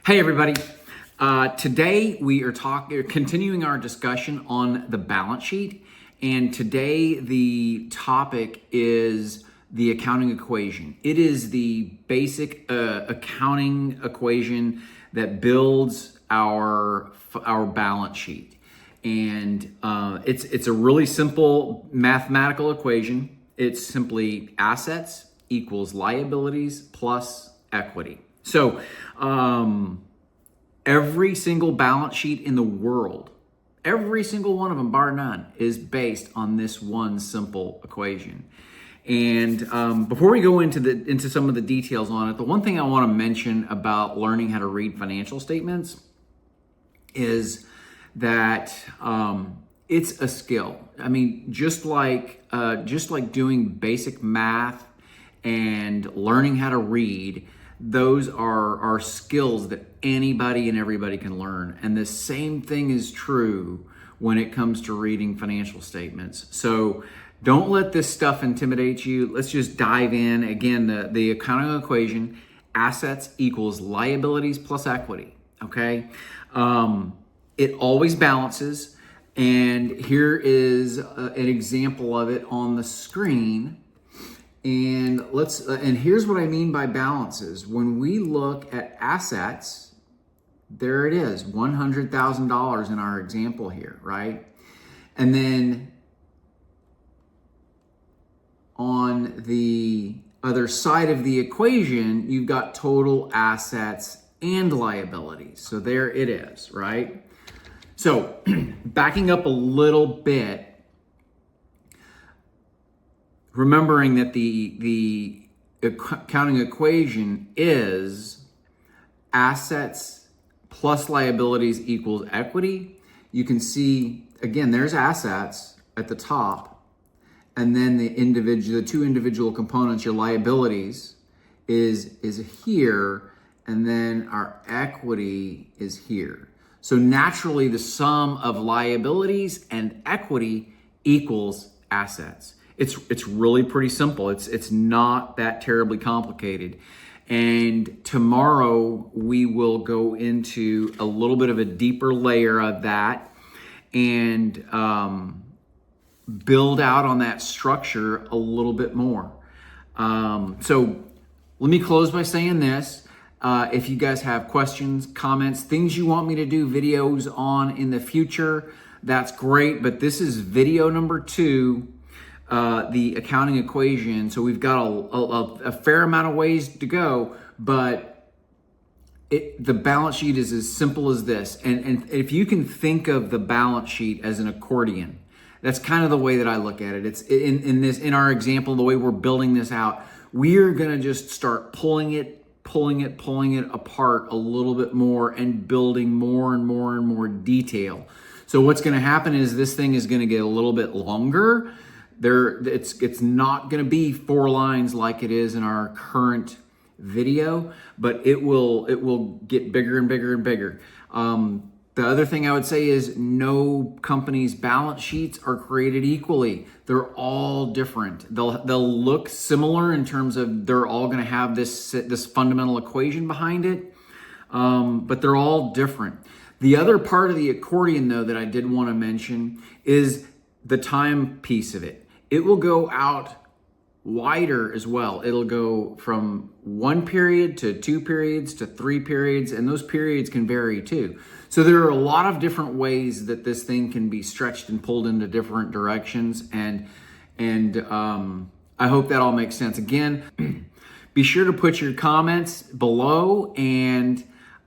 Hey everybody. Today we are continuing our discussion on the balance sheet, and today the topic is the accounting equation. It is the basic accounting equation that builds our balance sheet, and it's a really simple mathematical equation. It's simply assets equals liabilities plus equity. So every single balance sheet in the world, every single one of them, bar none, is based on this one simple equation. And before we go into some of the details on it, the one thing I want to mention about learning how to read financial statements is that it's a skill. I mean, just like doing basic math and learning how to read, those are skills that anybody and everybody can learn. And the same thing is true when it comes to reading financial statements. So don't let this stuff intimidate you. Let's just dive in. Again, the accounting equation, assets equals liabilities plus equity, okay? It always balances. And here is an example of it on the screen. And here's what I mean by balances. When we look at assets, there it is, $100,000 in our example here, right? And then on the other side of the equation, you've got total assets and liabilities. So there it is, right? So backing up a little bit, remembering that the accounting equation is assets plus liabilities equals equity. You can see, again, there's assets at the top, and then the two individual components, your liabilities, is here, and then our equity is here. So naturally, the sum of liabilities and equity equals assets. It's really pretty simple. It's not that terribly complicated. And tomorrow we will go into a little bit of a deeper layer of that and build out on that structure a little bit more. So let me close by saying this. If you guys have questions, comments, things you want me to do videos on in the future, that's great. But this is video number 2. The accounting equation. So we've got a fair amount of ways to go, but the balance sheet is as simple as this. And if you can think of the balance sheet as an accordion, that's kind of the way that I look at it. It's in our example, the way we're building this out, we're going to just start pulling it apart a little bit more and building more and more and more detail. So what's going to happen is this thing is going to get a little bit longer. It's not going to be 4 lines like it is in our current video, but it will get bigger and bigger and bigger. The other thing I would say is no company's balance sheets are created equally. They're all different. They'll look similar in terms of they're all going to have this fundamental equation behind it, but they're all different. The other part of the accordion, though, that I did want to mention is the time piece of it. It will go out wider as well. It'll go from 1 period to 2 periods to 3 periods, and those periods can vary too. So there are a lot of different ways that this thing can be stretched and pulled into different directions, and I hope that all makes sense. Again, be sure to put your comments below, and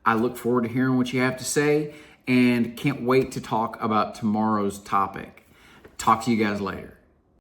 I look forward to hearing what you have to say, and can't wait to talk about tomorrow's topic. Talk to you guys later.